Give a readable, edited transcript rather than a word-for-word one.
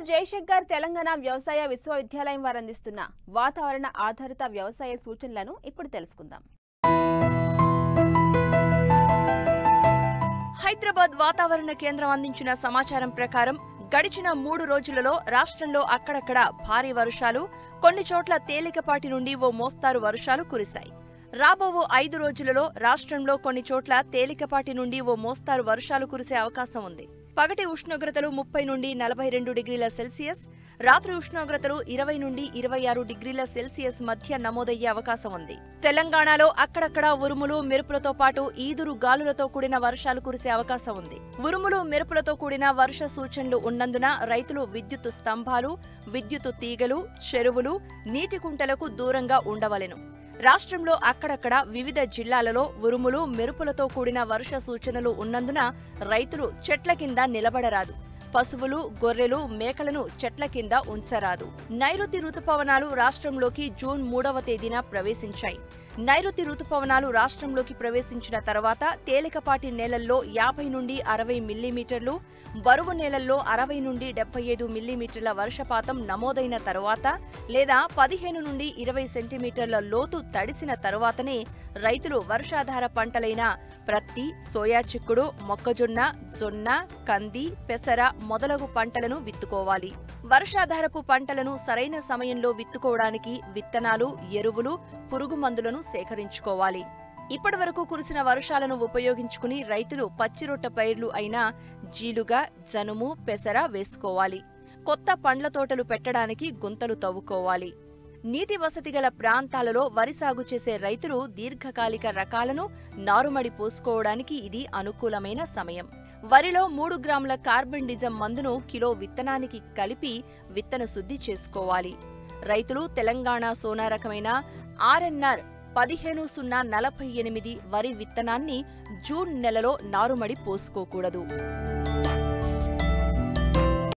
జయశంకర్ తెలంగాణ వ్యవసాయ విశ్వవిద్యాలయం వారు అందిస్తున్న వాతావరణ ఆధారిత వ్యవసాయ సూచనలను ఇప్పుడు తెలుసుకుందాం. హైదరాబాద్ వాతావరణ కేంద్రం అందించిన సమాచారం ప్రకారం గడిచిన 3 రోజులలో రాష్ట్రంలో అక్కడక్కడ భారీ వర్షాలు, కొన్ని చోట్ల తేలికపాటి నుండి ఓ మోస్తారు వర్షాలు కురిశాయి. రాబో 5 రోజులలో రాష్ట్రంలో కొన్ని చోట్ల తేలికపాటి నుండి ఓ మోస్తారు వర్షాలు కురిసే అవకాశం ఉంది. పగటి ఉష్ణోగ్రతలు 30 నుండి 42 డిగ్రీల సెల్సియస్, రాత్రి ఉష్ణోగ్రతలు 20 నుండి 26 డిగ్రీల సెల్సియస్ మధ్య నమోదయ్యే అవకాశం ఉంది. తెలంగాణలో అక్కడక్కడ ఉరుములు, మెరుపులతో పాటు ఈదురు గాలులతో కూడిన వర్షాలు కురిసే అవకాశం ఉంది. ఉరుములు, మెరుపులతో కూడిన వర్ష సూచనలు ఉన్నందున రైతులు విద్యుత్ స్తంభాలు, విద్యుత్ తీగలు, చెరువులు, నీటి కుంటలకు దూరంగా ఉండవలెను. రాష్ట్రంలో అక్కడక్కడ వివిధ జిల్లాలలో ఉరుములు, మెరుపులతో కూడిన వర్ష సూచనలు ఉన్నందున రైతులు చెట్ల కింద నిలబడరాదు. పశువులు, గొర్రెలు, మేకలను చెట్ల కింద ఉంచరాదు. నైరుతి రుతుపవనాలు రాష్ట్రంలోకి జూన్ 3వ తేదీన ప్రవేశించాయి. నైరుతి రుతుపవనాలు రాష్ట్రంలోకి ప్రవేశించిన తర్వాత తేలికపాటి నేలల్లో 50 నుండి 60 మిల్లీమీటర్లు, బరువు నేలల్లో 60 నుండి 75 మిల్లీమీటర్ల వర్షపాతం నమోదైన తరువాత లేదా 15 నుండి 20 సెంటీమీటర్ల లోతు తడిసిన తరువాతనే రైతులు వర్షాధార పంటలైన ప్రత్తి, సోయా చిక్కుడు, మొక్కజొన్న, జొన్న, కంది, పెసర మొదలగు పంటలను విత్తుకోవాలి. వర్షాధారపు పంటలను సరైన సమయంలో విత్తుకోవడానికి విత్తనాలు, ఎరువులు, పురుగు మందులను సేకరించుకోవాలి. ఇప్పటివరకు కురిసిన వర్షాలను ఉపయోగించుకుని రైతులు పచ్చిరొట్ట పైర్లు అయిన జీలుగ, జనుము, పెసర వేసుకోవాలి. కొత్త పండ్ల తోటలు పెట్టడానికి గుంతలు తవ్వుకోవాలి. నీటి వసతి గల ప్రాంతాలలో వరి సాగు చేసే రైతులు దీర్ఘకాలిక రకాలను నారుమడి పోసుకోవడానికి ఇది అనుకూలమైన సమయం. వరిలో 3 గ్రాముల కార్బన్డిజం మందును కిలో విత్తనానికి కలిపి విత్తన శుద్ధి చేసుకోవాలి. రైతులు తెలంగాణ సోనా రకమైన RNR 15048 వరి విత్తనాన్ని జూన్ నెలలో నారుమడి పోసుకోకూడదు.